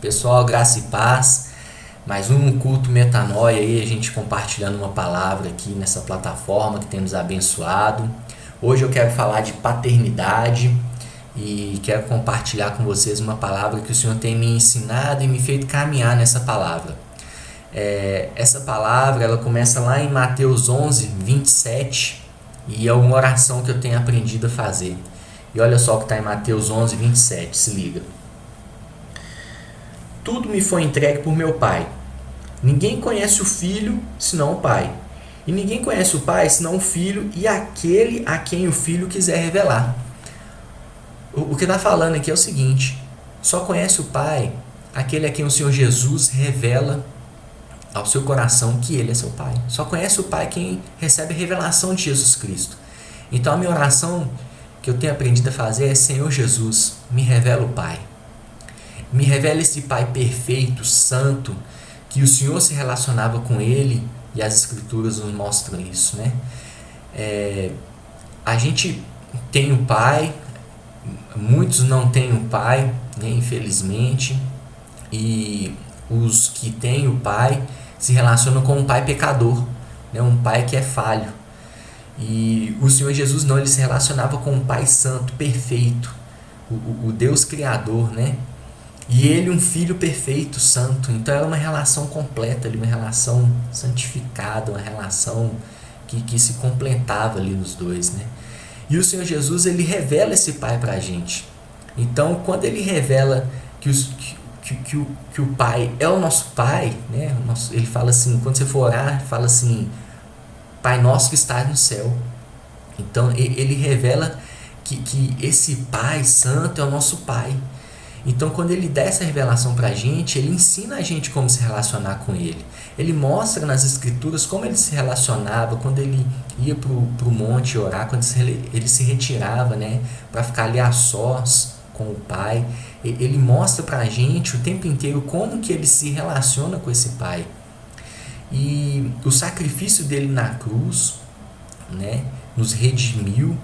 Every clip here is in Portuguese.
Pessoal, graça e paz. Mais um culto metanoia aí, a gente compartilhando uma palavra aqui nessa plataforma que tem nos abençoado. Hoje eu quero falar de paternidade e quero compartilhar com vocês uma palavra que o Senhor tem me ensinado e me feito caminhar nessa palavra. Essa palavra ela começa lá em Mateus 11, 27 e é uma oração que eu tenho aprendido a fazer. E olha só o que está em Mateus 11, 27, se liga. Tudo me foi entregue por meu Pai. Ninguém conhece o Filho senão o Pai. E ninguém conhece o Pai senão o Filho e aquele a quem o Filho quiser revelar. O que está falando aqui é o seguinte: só conhece o Pai aquele a quem o Senhor Jesus revela ao seu coração que Ele é seu Pai. Só conhece o Pai quem recebe a revelação de Jesus Cristo. Então a minha oração que eu tenho aprendido a fazer é: Senhor Jesus, me revela o Pai. Me revela esse Pai perfeito, santo, que o Senhor se relacionava com Ele, e as Escrituras nos mostram isso, né? A gente tem um Pai, muitos não têm um Pai, né, infelizmente, e os que têm o Pai se relacionam com um Pai pecador, né, um Pai que é falho. E o Senhor Jesus não, ele se relacionava com um Pai santo, perfeito, o Deus Criador, né? E ele um filho perfeito, santo. Então era uma relação completa, uma relação santificada, uma relação que se completava ali nos dois, né? E o Senhor Jesus, ele revela esse Pai para a gente. Então, quando ele revela que o Pai é o nosso Pai, né? Ele fala assim, quando você for orar, fala assim: Pai nosso que está no céu. Então, ele revela que esse Pai santo é o nosso Pai. Então, quando ele dá essa revelação para a gente, ele ensina a gente como se relacionar com ele. Ele mostra nas Escrituras como ele se relacionava, quando ele ia para o monte orar, quando ele se retirava, né, para ficar ali a sós com o Pai. Ele mostra para a gente o tempo inteiro como que ele se relaciona com esse Pai. E o sacrifício dele na cruz, né, nos redimiu,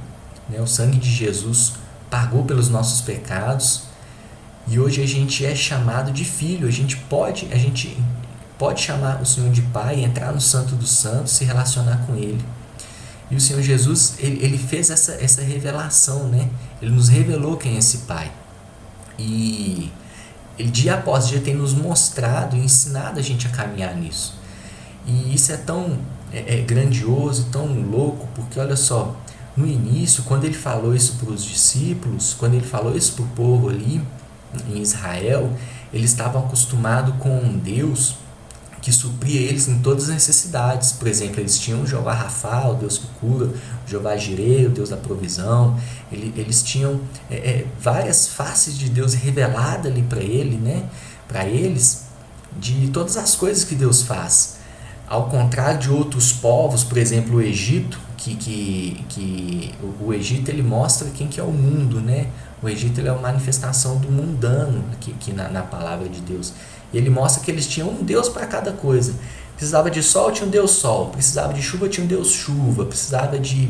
né, o sangue de Jesus pagou pelos nossos pecados. E hoje a gente é chamado de filho, a gente pode chamar o Senhor de Pai, entrar no Santo dos Santos, se relacionar com Ele. E o Senhor Jesus, ele fez essa revelação, né? Ele nos revelou quem é esse Pai. E ele dia após dia tem nos mostrado e ensinado a gente a caminhar nisso. E isso é tão grandioso, tão louco, porque olha só, no início, quando ele falou isso para os discípulos, quando ele falou isso para o povo ali, em Israel, eles estavam acostumados com um Deus que supria eles em todas as necessidades. Por exemplo, eles tinham o Jeová Rafá, o Deus que cura, o Jeová Jireh, o Deus da provisão. Eles tinham várias faces de Deus reveladas ali para ele, né? Para eles, de todas as coisas que Deus faz. Ao contrário de outros povos, por exemplo, o Egito, que o Egito ele mostra quem que é o mundo, né? O Egito ele é uma manifestação do mundano aqui na palavra de Deus. E ele mostra que eles tinham um Deus para cada coisa. Precisava de sol, tinha um Deus sol. Precisava de chuva, tinha um Deus chuva. Precisava de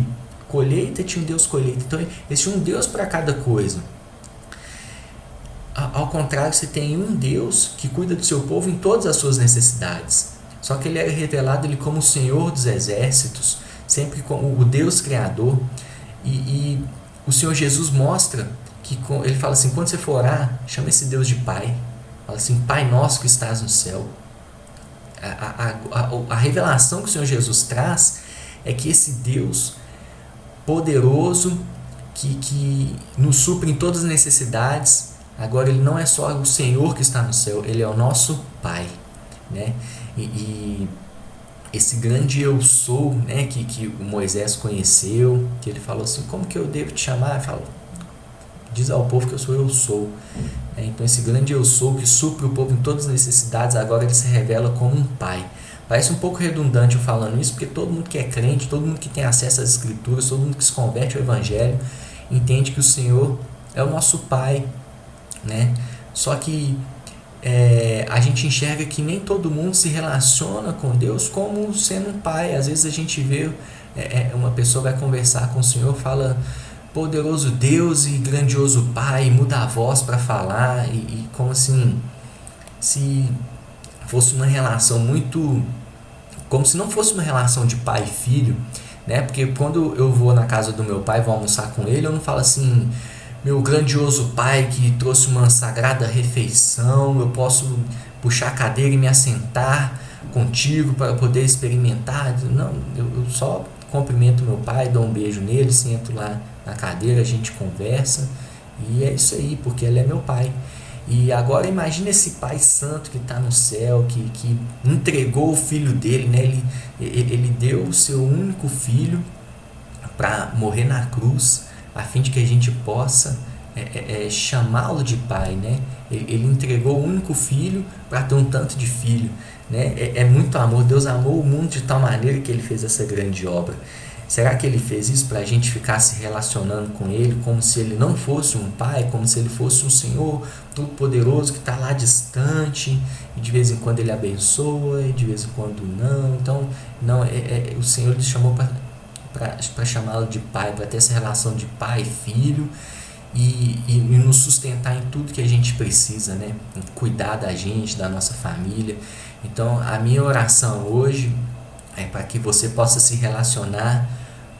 colheita, tinha um Deus colheita. Então eles tinham um Deus para cada coisa. Ao contrário, você tem um Deus que cuida do seu povo em todas as suas necessidades. Só que ele era revelado ele como o Senhor dos exércitos, sempre como o Deus Criador. E o Senhor Jesus mostra que ele fala assim: quando você for orar, chama esse Deus de Pai. Fala assim: Pai nosso que estás no céu. A revelação que o Senhor Jesus traz é que esse Deus poderoso, que nos supre em todas as necessidades, agora ele não é só o Senhor que está no céu, ele é o nosso Pai, né? E esse grande eu sou, né, que o Moisés conheceu, que ele falou assim: como que eu devo te chamar? Ele falou: diz ao povo que eu sou. Então esse grande eu sou que supre o povo em todas as necessidades, agora ele se revela como um Pai. Parece um pouco redundante eu falando isso, porque todo mundo que é crente, todo mundo que tem acesso às Escrituras, todo mundo que se converte ao Evangelho, entende que o Senhor é o nosso Pai, né? Só que a gente enxerga que nem todo mundo se relaciona com Deus como sendo um Pai. Às vezes a gente vê uma pessoa vai conversar com o Senhor, fala: poderoso Deus e grandioso Pai, muda a voz para falar, e como assim, se fosse uma relação muito, como se não fosse uma relação de pai e filho, né? Porque quando eu vou na casa do meu pai, vou almoçar com ele, eu não falo assim: meu grandioso pai que trouxe uma sagrada refeição, eu posso puxar a cadeira e me assentar contigo para poder experimentar. Não, eu só cumprimento meu pai, dou um beijo nele, sento lá na cadeira, a gente conversa e é isso aí, porque ele é meu pai. E agora imagine esse Pai Santo que está no céu, que entregou o filho dele, né? Ele deu o seu único filho para morrer na cruz, a fim de que a gente possa chamá-lo de pai, né? Ele entregou o único filho para ter um tanto de filho, né? É muito amor. Deus amou o mundo de tal maneira que ele fez essa grande obra. Será que ele fez isso para a gente ficar se relacionando com ele como se ele não fosse um pai, como se ele fosse um Senhor todo-poderoso que está lá distante e de vez em quando ele abençoa e de vez em quando não? Então, não, o Senhor nos chamou para chamá-lo de pai, para ter essa relação de pai e filho e nos sustentar em tudo que a gente precisa, né? Cuidar da gente, da nossa família. Então, a minha oração hoje é para que você possa se relacionar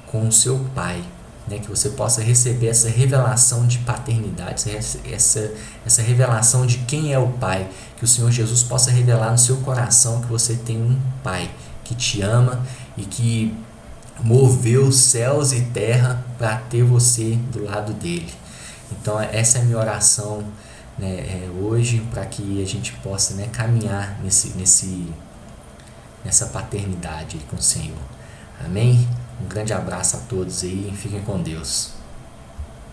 com o seu pai, né? Que você possa receber essa revelação de paternidade, essa revelação de quem é o pai, que o Senhor Jesus possa revelar no seu coração que você tem um pai que te ama e que moveu céus e terra para ter você do lado dele. Então essa é a minha oração, né, hoje, para que a gente possa, né, caminhar nessa paternidade com o Senhor. Amém? Um grande abraço a todos aí, fiquem com Deus.